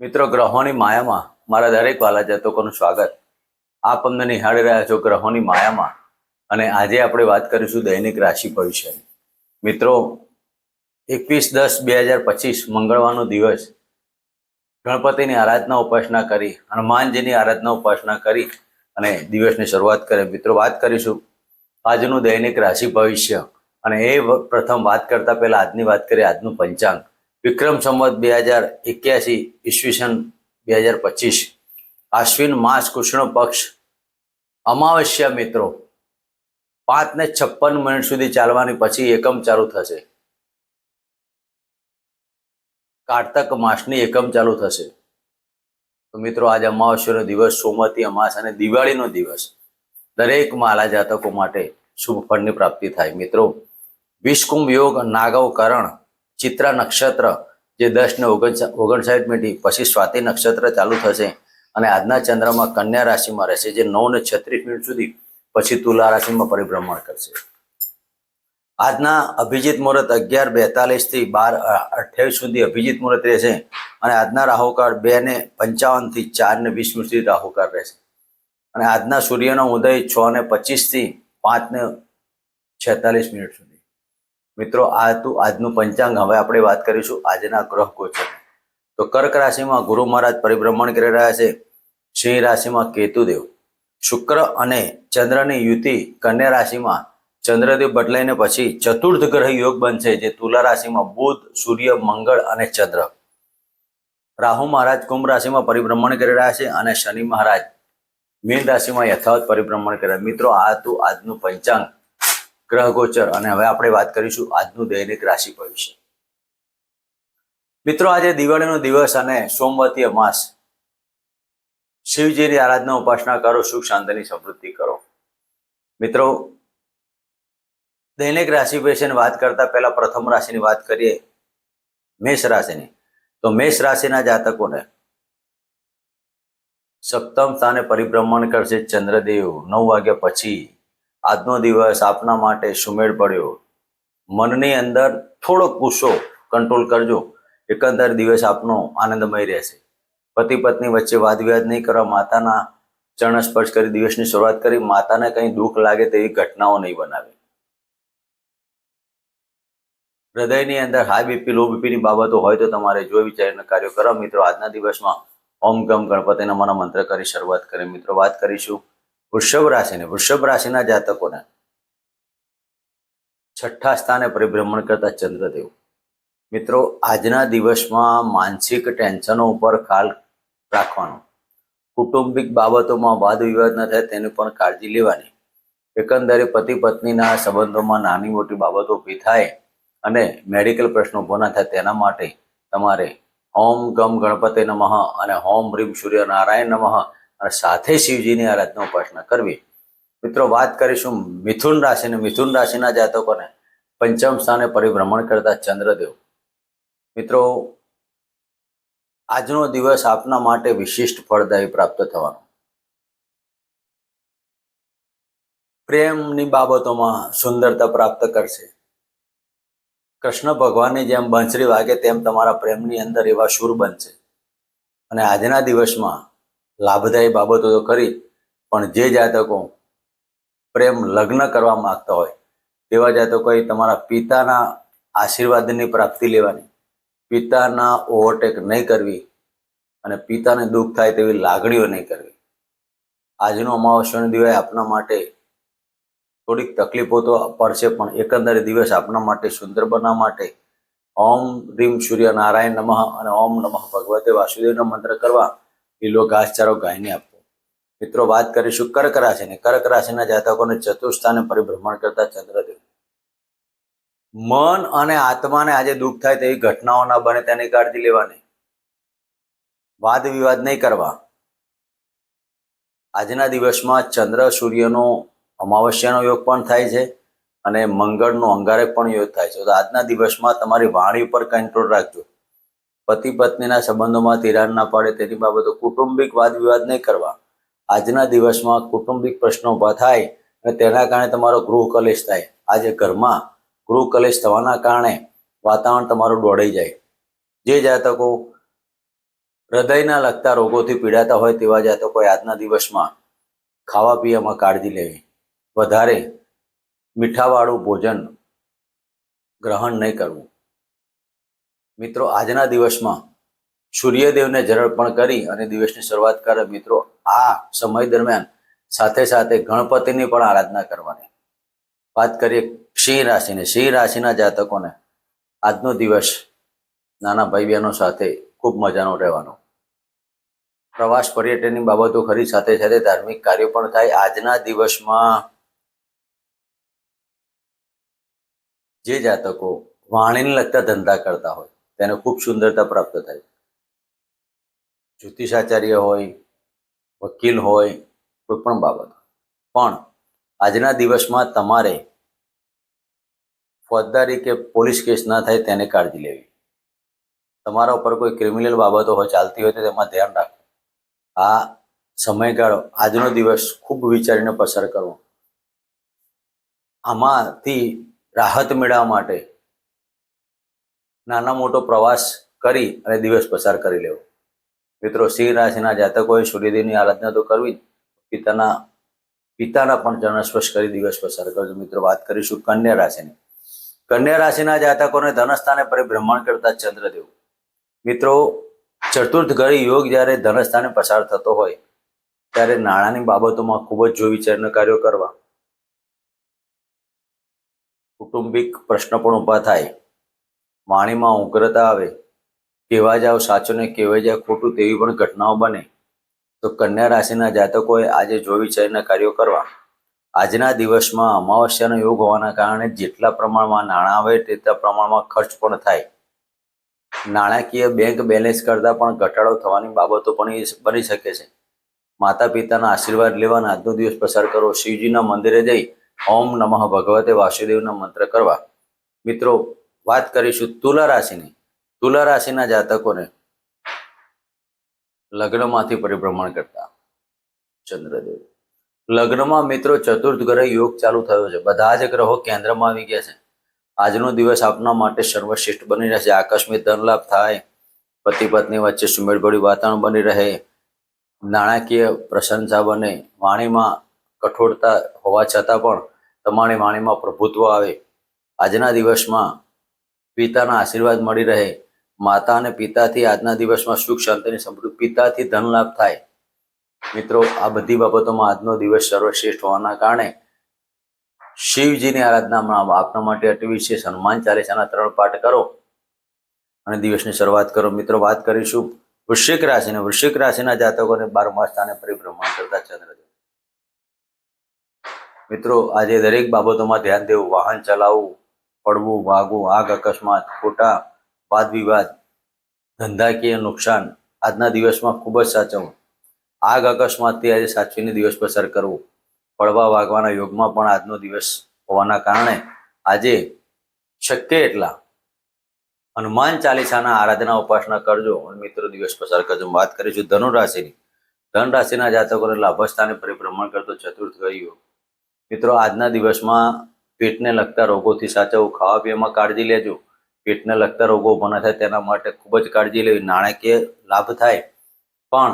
મિત્રો, ગ્રહોની માયામાં મારા દરેક વાલા જાતકોનું સ્વાગત. આપ અમને નિહાળી રહ્યા છો ગ્રહોની માયામાં, અને આજે આપણે વાત કરીશું દૈનિક રાશિ ભવિષ્યની. મિત્રો, 21/10/2025 મંગળવારનો દિવસ. ગણપતિની આરાધના ઉપાસના કરી, હનુમાનજીની આરાધના ઉપાસના કરી અને દિવસની શરૂઆત કરે. મિત્રો, વાત કરીશું આજનું દૈનિક રાશિ ભવિષ્ય, અને એ પ્રથમ વાત કરતા પહેલા આજની વાત કરીએ. આજનું પંચાંગ વિક્રમ સંવત 2081 ઈસવીસન 2025 આશ્વિન માસ કૃષ્ણ પક્ષ અમાવસ્યા. મિત્રો, 5:56 સુધી ચાલવાની, પછી એકમ ચાલુ થશે. કારતક માસની એકમ ચાલુ થશે. તો મિત્રો, આજે અમાવસ્યાનો દિવસ, સોમવતી અમાસ અને દિવાળીનો દિવસ દરેક માલા જાતકો માટે શુભ ફળની પ્રાપ્તિ થાય. મિત્રો, વિષકુંભ યોગ, નાગવ કરણ, ચિત્રા નક્ષત્ર જે 10:59 મિનિટ પછી સ્વાતિ નક્ષત્ર ચાલુ થશે, અને આજના ચંદ્રમાં કન્યા રાશિમાં રહેશે, જે 9:36 સુધી પછી તુલા રાશિમાં પરિભ્રમણ કરશે. આજના અભિજીત મુહૂર્ત 11:42 થી 12:28 સુધી અભિજીત મુહૂર્ત રહેશે, અને આજના રાહુકાળ 2:55 થી 4:20 સુધી રાહુકાળ રહેશે, અને આજના સૂર્યનો ઉદય 6:25 થી 5:46 સુધી. મિત્રો, આ હતું આજનું પંચાંગ. હવે આપણે વાત કરીશું આજના ગ્રહ ગોચર. તો કર્ક રાશિમાં ગુરુ મહારાજ પરિભ્રમણ કરી રહ્યા છે. સિંહ રાશિમાં કેતુદેવ, શુક્ર અને ચંદ્રની યુતિ કન્યા રાશિમાં ચંદ્રદેવ બદલાઈને પછી ચતુર્થ ગ્રહ યોગ બનશે, જે તુલા રાશિમાં બુધ, સૂર્ય, મંગળ અને ચંદ્ર. રાહુ મહારાજ કુંભ રાશિમાં પરિભ્રમણ કરી રહ્યા છે, અને શનિ મહારાજ મીન રાશિમાં યથાવત પરિભ્રમણ કરી રહ્યા. મિત્રો, આ હતું આજનું પંચાંગ, ગ્રહ ગોચર, અને હવે આપણે વાત કરીશું આજનું દૈનિક રાશિ ભવિષ્ય. મિત્રો, આજે દિવાળીનો દિવસ અને સોમવતી અમાસ. શિવજીની આરાધના ઉપાસના કરો, સુખ શાંતિની સમૃદ્ધિ કરો. મિત્રો, દૈનિક રાશિ ભવિષ્યની વાત કરતા પહેલા પ્રથમ રાશિની વાત કરીએ, મેષ રાશિની. તો મેષ રાશિના જાતકોને સપ્તમ સ્થાને પરિભ્રમણ કરશે ચંદ્રદેવ 9 વાગ્યા પછી. આજનો દિવસ આપના માટે સુમેળ પડ્યો. મનની અંદર થોડો ગુસ્સો કંટ્રોલ કરજો. એકંદર દિવસ આપનો આનંદમય રહેશે. પતિ પત્ની વચ્ચે વાદ વિવાદ નહીં કરવા. માતાના ચરણ સ્પર્શ કરી દિવસની શરૂઆત કરી. માતાને કંઈ દુઃખ લાગે તેવી ઘટનાઓ નહીં બનાવી. હૃદયની અંદર હાઈ બીપી, લો બીપીની બાબતો હોય તો તમારે જોઈ વિચારીને કાર્યો કરો. મિત્રો, આજના દિવસમાં ઓમ ગમ ગણપતિ નમઃના મંત્ર કરી શરૂઆત કરી. મિત્રો, વાત કરીશું વૃષભ રાશિની. વૃષભ રાશિના જાતકોને છઠ્ઠા સ્થાને પરિભ્રમણ કરતા ચંદ્રદેવ. મિત્રો, આજના દિવસમાં માનસિક ટેન્શનો ઉપર ખ્યાલ રાખવાનો. કૌટુંબિક બાબતોમાં વાદ વિવાદ ન થાય તેની પણ કાળજી લેવાની. એકંદરે પતિ પત્નીના સંબંધોમાં નાની મોટી બાબતો ઊભી થાય અને મેડિકલ પ્રશ્નો ઊભો ના થાય, તેના માટે તમારે ઓમ ગમ ગણપતિ નમઃ અને ઓમ હ્રીમ સૂર્ય નારાયણ નમઃ અને સાથે શિવજીની આરાધના ઉપાસના કરવી. મિત્રો, વાત કરીશું મિથુન રાશિને. મિથુન રાશિના જાતકોને પંચમ સ્થાને પરિભ્રમણ કરતા ચંદ્રદેવ. મિત્રો, આજનો દિવસ આપના માટે વિશિષ્ટ ફળદાયી પ્રાપ્ત થવાનો. પ્રેમની બાબતોમાં સુંદરતા પ્રાપ્ત કરશે. કૃષ્ણ ભગવાનની જેમ બંસરી વાગે તેમ તમારા પ્રેમની અંદર એવા સુર બનશે. અને આજના દિવસમાં લાભદાયી બાબતો તો કરી, પણ જે જાતકો પ્રેમ લગ્ન કરવા માંગતા હોય તેવા જાતકોએ તમારા પિતાના આશીર્વાદની પ્રાપ્તિ લેવાની. પિતાના ઓવરટેક નહીં કરવી, અને પિતાને દુઃખ થાય તેવી લાગણીઓ નહીં કરવી. આજનો અમાવસ્યાનો દિવસ આપના માટે થોડીક તકલીફો તો પડશે, પણ એકંદરે દિવસ આપના માટે સુંદર બનાવવા માટે ઓમ હ્રીમ સૂર્ય નારાયણ નમઃ અને ઓમ નમઃ ભગવતે વાસુદેવનો મંત્ર કરવા. લીલો ઘાસચારો ગાયને આપવો. મિત્રો, વાત કરીશું કર્ક રાશિની. કર્ક રાશિના જાતકોને ચતુર્થ સ્થાને પરિભ્રમણ કરતા ચંદ્રદેવ. મન અને આત્માને આજે દુઃખ થાય તેવી ઘટનાઓ ના બને તેની કાળજી લેવાની. વાદ વિવાદ નહીં કરવા. આજના દિવસમાં ચંદ્ર સૂર્યનો અમાવસ્યાનો યોગ પણ થાય છે, અને મંગળનો અંગારક પણ યોગ થાય છે. તો આજના દિવસમાં તમારી વાણી ઉપર કંટ્રોલ રાખજો. પતિ પત્નીના સંબંધોમાં તિરાડ ના પડે તેની બાબતો. કૌટુંબિક વાદ વિવાદ નહીં કરવા. આજના દિવસમાં કૌટુંબિક પ્રશ્નો ઊભા થાય અને તેના કારણે તમારો ગૃહ કલેશ થાય. આજે ઘરમાં ગૃહ કલેશ થવાના કારણે વાતાવરણ તમારું દોડાઈ જાય. જે જાતકો હૃદયના લગતા રોગોથી પીડાતા હોય તેવા જાતકોએ આજના દિવસમાં ખાવા પીવામાં કાળજી લેવી, વધારે મીઠાવાળું ભોજન ગ્રહણ નહીં કરવું. મિત્રો, આજના દિવસમાં સૂર્યદેવને જળ અર્પણ કરી અને દિવસની શરૂઆત કરે. મિત્રો, આ સમય દરમિયાન સાથે સાથે ગણપતિની પણ આરાધના કરવાની. વાત કરીએ સિંહ રાશિની. સિંહ રાશિના જાતકોને આજનો દિવસ નાના ભાઈ બહેનો સાથે ખૂબ મજાનો રહેવાનો. પ્રવાસ પર્યટનની બાબતો ખરી, સાથે સાથે ધાર્મિક કાર્યો પણ થાય. આજના દિવસમાં જે જાતકો વાણીને લગતા ધંધા કરતા હોય તેને ખૂબ સુંદરતા પ્રાપ્ત થાય. જ્યોતિષાચાર્ય હોય, વકીલ હોય, કોઈ પણ બાબત. પણ આજના દિવસમાં તમારે ફોજદારી કે પોલીસ કેસ ના થાય તેને કાળજી લેવી. તમારા ઉપર કોઈ ક્રિમિનલ બાબતો હોય ચાલતી હોય તો તેમાં ધ્યાન રાખવું. આ સમયગાળો, આજનો દિવસ ખૂબ વિચારીને પસાર કરવો. આમાંથી રાહત મેળવવા માટે નાના મોટો પ્રવાસ કરી અને દિવસ પસાર કરી લેવો. મિત્રો, સિંહ રાશિના જાતકોએ સૂર્યદેવની આરાધના તો કરવી, પિતાના પણ ચરણ સ્પર્શ કરી દિવસ પસાર કરજો. મિત્રો, વાત કરીશું કન્યા રાશિની. કન્યા રાશિના જાતકોને ધનસ્થાને પરિભ્રમણ કરતા ચંદ્રદેવ. મિત્રો, ચતુર્થ ઘર યોગ જ્યારે ધનસ્થાને પસાર થતો હોય ત્યારે નાણાંની બાબતોમાં ખૂબ જ જો વિચારીને કાર્યો કરવા. કૌટુંબિક પ્રશ્ન પણ ઊભા થાય, વાણીમાં ઉગ્રતા આવે, કહેવા જાવ સાચું ને કહેવાય જાય ખોટું તેવી પણ ઘટનાઓ બને. તો કન્યા રાશિના જાતકોએ આજે જો વિચારીને કાર્યો કરવા. આજના દિવસમાં અમાવસ્યાનો યોગ હોવાના કારણે જેટલા પ્રમાણમાં નાણાં આવે તેટલા પ્રમાણમાં ખર્ચ પણ થાય. નાણાકીય બેંક બેલેન્સ કરતાં પણ ઘટાડો થવાની બાબતો પણ બની શકે છે. માતા પિતાના આશીર્વાદ લેવાના આજનો દિવસ પસાર કરો. શિવજીના મંદિરે જઈ ઓમ નમઃ ભગવતે વાસુદેવના મંત્ર કરવા. મિત્રો, વાત કરીશું તુલા રાશિની. તુલા રાશિના જાતકોને લગ્નમાંથી પરિભ્રમણ કરતા ચંદ્રદેવ. લગ્નમાં મિત્રો ચતુર્થ ગ્રહ યોગ ચાલુ થયો છે. બધા જ ગ્રહો કેન્દ્રમાં આવી ગયા છે. આજનો દિવસ આપના માટે સર્વશ્રેષ્ઠ બની રહેશે. આકસ્મિક ધન લાભ થાય, પતિ પત્ની વચ્ચે સુમેળભર્યું વાતાવરણ બની રહે, નાણાકીય પ્રશંસા બને. વાણીમાં કઠોરતા હોવા છતાં પણ તમારી વાણીમાં પ્રભુત્વ આવે. આજના દિવસમાં પિતાના આશીર્વાદ મળી રહે. માતા અને પિતાથી આજના દિવસમાં સુખ શાંતિની સમૃદ્ધિ, પિતાથી ધન લાભ થાય. મિત્રો, આ બધી બાબતોમાં આજનો દિવસ સર્વશ્રેષ્ઠ હોવાના કારણે શિવજીની આરાધનામાં આપના માટે અતિ વિશેષ હનુમાન ચાલીસાના 3 પાઠ કરો અને દિવસની શરૂઆત કરો. મિત્રો, વાત કરીશું વૃશ્ચિક રાશિને. વૃશ્ચિક રાશિના જાતકોને 12મા સ્થાને પરિભ્રમણ કરતા ચંદ્રદેવ. મિત્રો, આજે દરેક બાબતોમાં ધ્યાન દેવું. વાહન ચલાવવું, પડવું, વાગવું, આગ અકસ્માત, ખોટા વાદ વિવાદ, ધંધાકીય નુકસાન આજના દિવસમાં ખૂબ જ સાચવવું. આગ અકસ્માતથી આજે સાચવીને દિવસ પસાર કરવો. પડવા વાગવાના યોગમાં પણ આજનો દિવસ હોવાના કારણે આજે શક્ય એટલા હનુમાન ચાલીસાના આરાધના ઉપાસના કરજો અને મિત્રો દિવસ પસાર કરજો. વાત કરીશું ધનુ રાશિની. ધન રાશિના જાતકોને લાભસ્થાને પરિભ્રમણ કરતો ચતુર્થ ગ્રહ યોગ. મિત્રો, આજના દિવસમાં પેટને લગતા રોગોથી સાચવવું. ખાવા પીવામાં કાળજી લેજો. પેટને લગતા રોગો ઊભા ન થાય તેના માટે ખૂબ જ કાળજી લેવી. નાણાકીય લાભ થાય પણ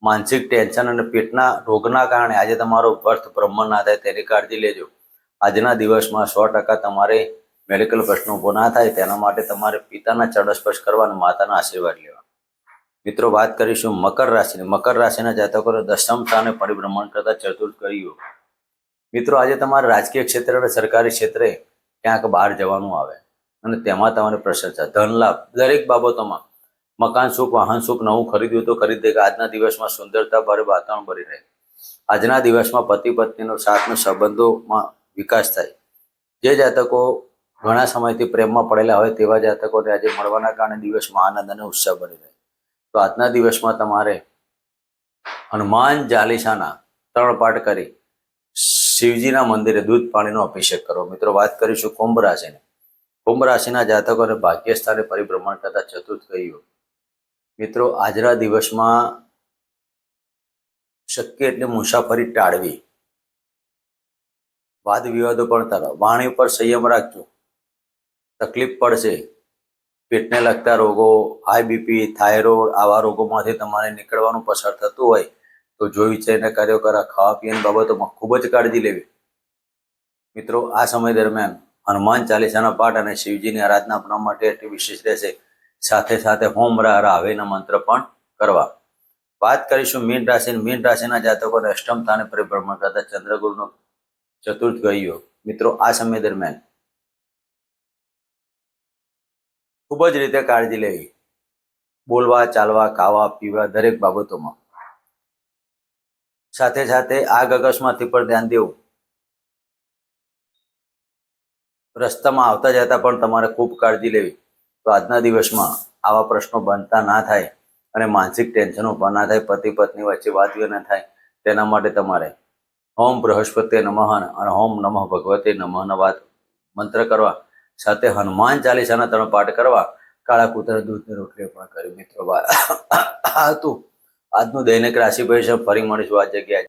માનસિક ટેન્શન અને પેટના રોગના કારણે આજે તમારો વર્થ બ્રહ્મ ના થાય તેની કાળજી લેજો. આજના દિવસમાં 100% તમારે મેડિકલ પ્રશ્નો ઊભો ના થાય તેના માટે તમારે પિતાના ચરણ સ્પર્શ કરવા અને માતાના આશીર્વાદ લેવા. મિત્રો, વાત કરીશું મકર રાશિની. મકર રાશિના જાતકોને 10મ સ્થાને પરિભ્રમણ કરતા ચતુર્થ ગ્રહ યોગ. મિત્રો, આજે તમારે રાજકીય ક્ષેત્રે અને સરકારી ક્ષેત્રે ક્યાંક બહાર જવાનું આવે અને તેમાં તમારી પ્રશંસા, ધન લાભ દરેક બાબતોમાં. મકાન સુખ, વાહન સુખ, નવું ખરીદ્યું તો ખરીદે. આજના દિવસમાં સુંદરતા ભરે વાતાવરણ બની રહે. આજના દિવસમાં પતિ પત્નીનો સાથનો સંબંધોમાં વિકાસ થાય. જે જાતકો ઘણા સમયથી પ્રેમમાં પડેલા હોય તેવા જાતકોને આજે મળવાના કારણે દિવસમાં આનંદ અને ઉત્સાહ બની રહે. તો આજના દિવસમાં તમારે હનુમાન ચાલીસાના 3 પાઠ કરી શિવજીના મંદિરે દૂધ પાણીનો અભિષેક કરો. મિત્રો, વાત કરીશું કુંભ રાશિની. કુંભ રાશિના જાતકોને ભાગ્ય સ્થાને પરિભ્રમણ કરતા ચતુર્થ ગ્રહ યોગ. મિત્રો, આજના દિવસમાં શક્ય એટલી મુસાફરી ટાળવી. વાદ વિવાદો પણ ટાળવા. વાણી ઉપર સંયમ રાખજો. તકલીફ પડશે પેટને લગતા રોગો, હાઈ બીપી, થાઇરોઇડ, આવા રોગોમાંથી તમારે નીકળવાનું પસાર થતું હોય તો જોઈ વિચારીને કાર્યો કરા. ખાવા પીવાની બાબતોમાં ખૂબ જ કાળજી લેવી. મિત્રો, આ સમય દરમિયાન હનુમાન ચાલીસાના પાઠ અને શિવજીની આરાધના આપણા માટે એટલી વિશેષ રહેશે. સાથે સાથે હોમ રાવેના મંત્ર પણ કરવા. વાત કરીશું મીન રાશિ. મીન રાશિના જાતકોને અષ્ટમ સ્થાને પરિભ્રમણ કરતા ચંદ્રગુરુનો ચતુર્થ ગયો. મિત્રો, આ સમય દરમિયાન ખૂબ જ રીતે કાળજી લેવી. બોલવા, ચાલવા, ખાવા પીવા દરેક બાબતોમાં. સાથે સાથે આગ અકસ્માતથી પણ ધ્યાન દેવું. રસ્તામાં આવતા જતા પણ તમારે ખૂબ કાળજી લેવી. તો આજના દિવસમાં આવા પ્રશ્નો બનતા ના થાય અને માનસિક ટેન્શનો પણ ના થાય, પતિ પત્ની વચ્ચે વાતવિવાદ ના થાય, તેના માટે તમારે ઓમ બૃહસ્પતિ નમઃ અને ઓમ નમઃ ભગવતે નમઃ વાત મંત્ર કરવા. સાથે હનુમાન ચાલીસાના 3 પાઠ કરવા. કાળા કૂતરા દૂધની રોટલી પણ કરી. મિત્રો, આ હતું આજનું દૈનિક રાશિ ભવિષ્ય. ફરી મળીશું આ જગ્યાએ.